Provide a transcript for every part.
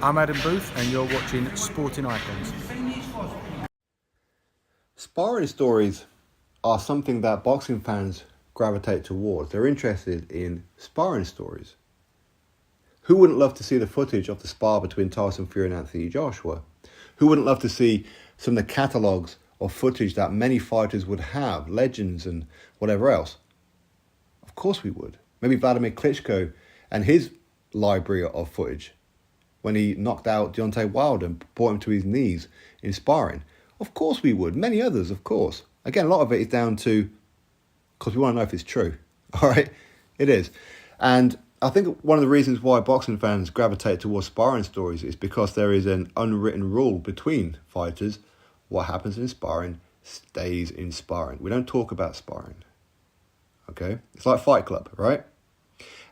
I'm Adam Booth, and you're watching Sporting Icons. Sparring stories are something that boxing fans gravitate towards. They're interested in sparring stories. Who wouldn't love to see the footage of the spar between Tyson Fury and Anthony Joshua? Who wouldn't love to see some of the catalogues of footage that many fighters would have, legends and whatever else? Of course we would. Maybe Vladimir Klitschko and his library of footage when he knocked out Deontay Wilder and brought him to his knees in sparring. Of course we would. Many others, of course. Again, a lot of it is down to, because we want to know if it's true. All right? It is. And I think one of the reasons why boxing fans gravitate towards sparring stories is because there is an unwritten rule between fighters. What happens in sparring stays in sparring. We don't talk about sparring. Okay? It's like Fight Club, right?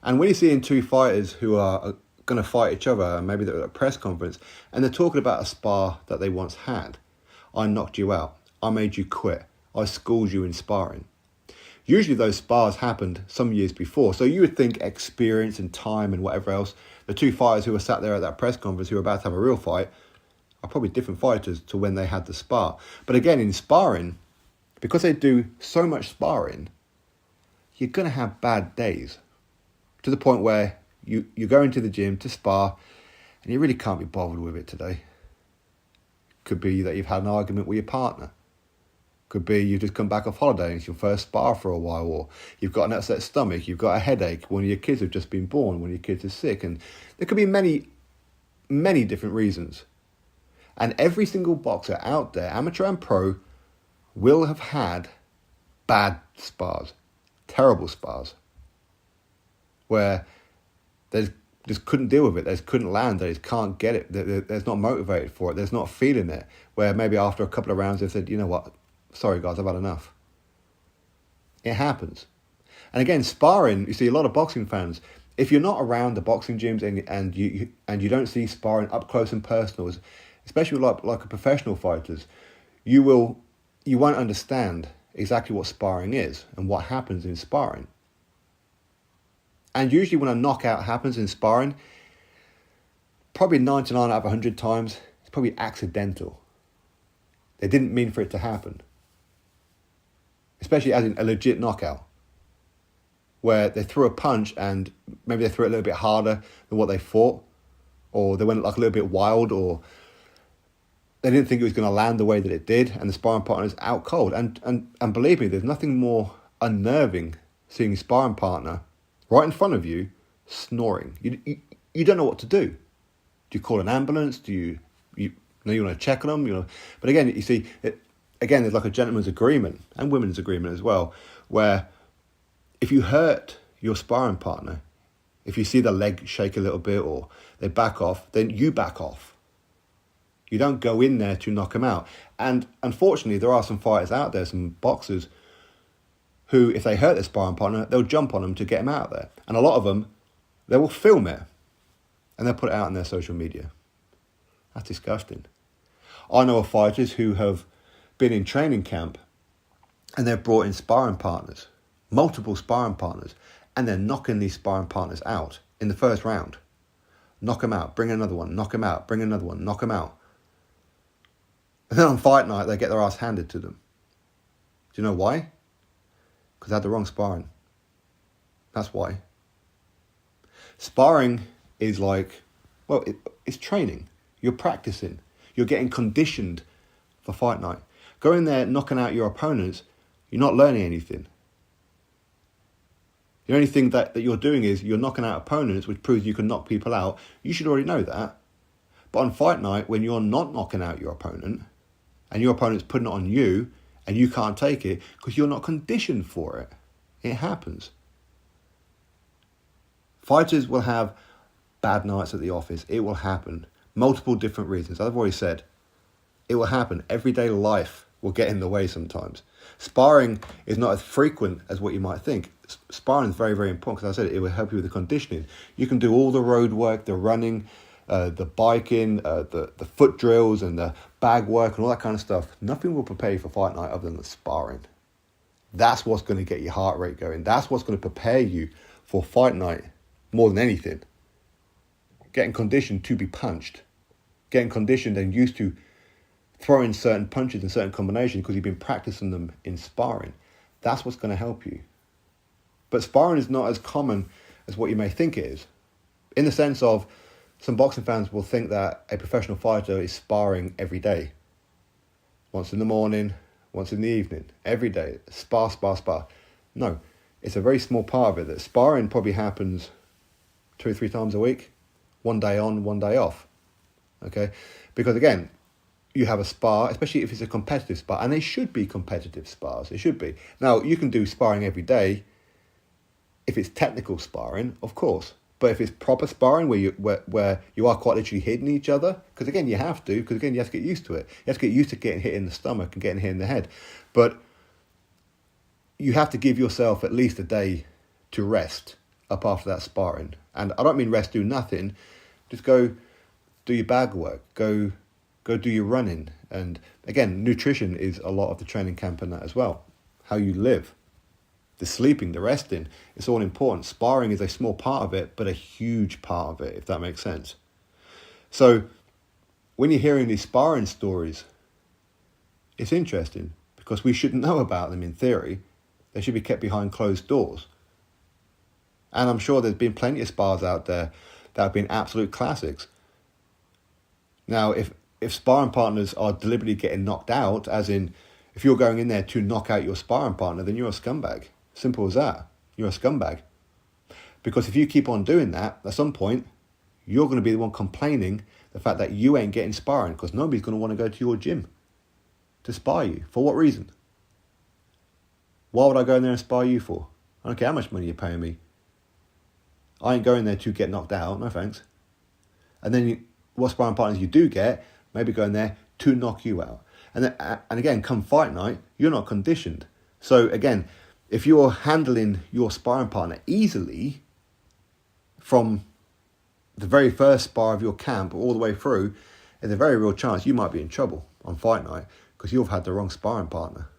And when you're seeing two fighters who are going to fight each other, and maybe they're at a press conference, and they're talking about a spar that they once had. I knocked you out. I made you quit. I schooled you in sparring. Usually those spars happened some years before. So you would think experience and time and whatever else, the two fighters who were sat there at that press conference who were about to have a real fight are probably different fighters to when they had the spar. But again, in sparring, because they do so much sparring, you're going to have bad days to the point where you go into the gym to spar and you really can't be bothered with it today. Could be that you've had an argument with your partner. Could be you've just come back off holiday and it's your first spar for a while, or you've got an upset stomach, you've got a headache, one of your kids have just been born, one of your kids is sick, and there could be many, many different reasons. And every single boxer out there, amateur and pro, will have had bad spars, terrible spars, where they just couldn't deal with it, they just couldn't land, they just can't get it, they're not motivated for it, they're not feeling it, where maybe after a couple of rounds they've said, you know what, sorry guys, I've had enough. It happens. And again, sparring, you see a lot of boxing fans, if you're not around the boxing gyms and you don't see sparring up close and personal, especially like a professional fighters, you won't understand exactly what sparring is and what happens in sparring. And usually when a knockout happens in sparring, probably 99 out of 100 times, it's probably accidental. They didn't mean for it to happen. Especially as in a legit knockout, where they threw a punch and maybe they threw it a little bit harder than what they thought, or they went like a little bit wild, or they didn't think it was going to land the way that it did, and the sparring partner is out cold. And believe me, there's nothing more unnerving seeing a sparring partner right in front of you snoring. You don't know what to do. Do you call an ambulance? Do you want to check on them? But again, you see, there's like a gentleman's agreement and women's agreement as well, where if you hurt your sparring partner, if you see the leg shake a little bit or they back off, then you back off. You don't go in there to knock them out. And unfortunately, there are some fighters out there, some boxers, who, if they hurt their sparring partner, they'll jump on them to get them out of there. And a lot of them, they will film it and they'll put it out on their social media. That's disgusting. I know of fighters who have been in training camp and they've brought in sparring partners, multiple sparring partners, and they're knocking these sparring partners out in the first round. Knock them out, bring another one, knock them out, bring another one, knock them out. And then on fight night, they get their ass handed to them. Do you know why? Because they had the wrong sparring. That's why. Sparring is like, it's training. You're practicing. You're getting conditioned for fight night. Going there, knocking out your opponents, you're not learning anything. The only thing that you're doing is you're knocking out opponents, which proves you can knock people out. You should already know that. But on fight night, when you're not knocking out your opponent, and your opponent's putting it on you, and you can't take it because you're not conditioned for it. It happens. Fighters will have bad nights at the office. It will happen. Multiple different reasons. As I've already said, it will happen. Everyday life will get in the way sometimes. Sparring is not as frequent as what you might think. Sparring is very, very important because I said it will help you with the conditioning. You can do all the road work, the running, the biking, the foot drills and the bag work and all that kind of stuff. Nothing will prepare you for fight night other than the sparring. That's what's going to get your heart rate going. That's what's going to prepare you for fight night more than anything. getting conditioned to be punched, getting conditioned and used to throwing certain punches and certain combinations because you've been practicing them in sparring. That's what's going to help you. But sparring is not as common as what you may think it is. In the sense of, some boxing fans will think that a professional fighter is sparring every day. Once in the morning, once in the evening, every day, spar, spar, spar. No, it's a very small part of it. That sparring probably happens 2 or 3 times a week, one day on, one day off. Okay? Because again, you have a spar, especially if it's a competitive spar, and they should be competitive spars. It should be. Now, you can do sparring every day if it's technical sparring, of course. But if it's proper sparring where you are quite literally hitting each other, because again, you have to get used to it. You have to get used to getting hit in the stomach and getting hit in the head. But you have to give yourself at least a day to rest up after that sparring. And I don't mean rest, do nothing. Just go do your bag work. Go do your running. And again, nutrition is a lot of the training camp in that as well. How you live. The sleeping, the resting, it's all important. Sparring is a small part of it, but a huge part of it, if that makes sense. So when you're hearing these sparring stories, it's interesting because we shouldn't know about them in theory. They should be kept behind closed doors. And I'm sure there's been plenty of spars out there that have been absolute classics. Now, if sparring partners are deliberately getting knocked out, as in if you're going in there to knock out your sparring partner, then you're a scumbag. Simple as that. You're a scumbag. Because if you keep on doing that, at some point, you're going to be the one complaining the fact that you ain't getting sparring because nobody's going to want to go to your gym to spar you. For what reason? Why would I go in there and spar you for? I don't care how much money you're paying me. I ain't going there to get knocked out. No thanks. And then what sparring partners you do get, maybe going there to knock you out. And again, come fight night, you're not conditioned. So again, if you're handling your sparring partner easily from the very first spar of your camp all the way through, there's a very real chance you might be in trouble on fight night because you've had the wrong sparring partner.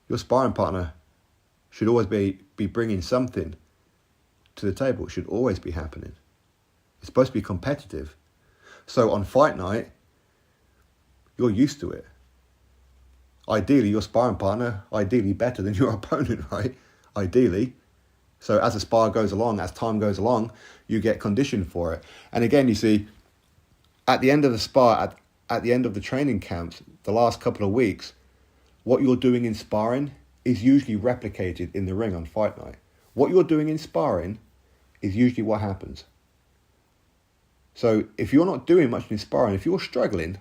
Your sparring partner should always be bringing something to the table. It should always be happening. It's supposed to be competitive. So on fight night, you're used to it. Ideally, your sparring partner, ideally better than your opponent, right? Ideally. So as the spar goes along, as time goes along, you get conditioned for it. And again, you see, at the end of the spar, at the end of the training camps, the last couple of weeks, what you're doing in sparring is usually replicated in the ring on fight night. What you're doing in sparring is usually what happens. So if you're not doing much in sparring, if you're struggling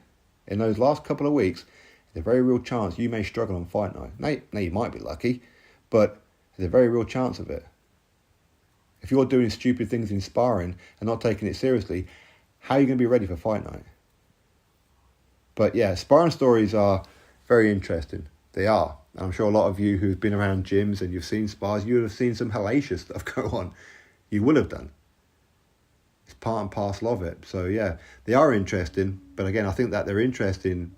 in those last couple of weeks, there's a very real chance you may struggle on fight night. Now you might be lucky, but there's a very real chance of it. If you're doing stupid things in sparring and not taking it seriously, how are you going to be ready for fight night? But yeah, sparring stories are very interesting. They are. And I'm sure a lot of you who've been around gyms and you've seen spars, you would have seen some hellacious stuff go on. You will have done. It's part and parcel of it. So yeah, they are interesting. But again, I think that they're interesting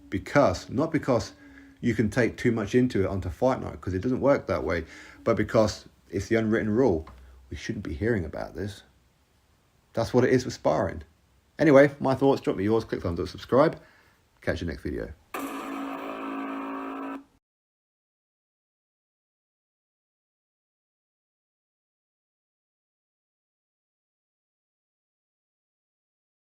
not because you can take too much into it onto fight night, because it doesn't work that way, but because it's the unwritten rule. We shouldn't be hearing about this. That's what it is with sparring. Anyway, my thoughts, drop me yours, click thumbs up, subscribe. Catch you next video.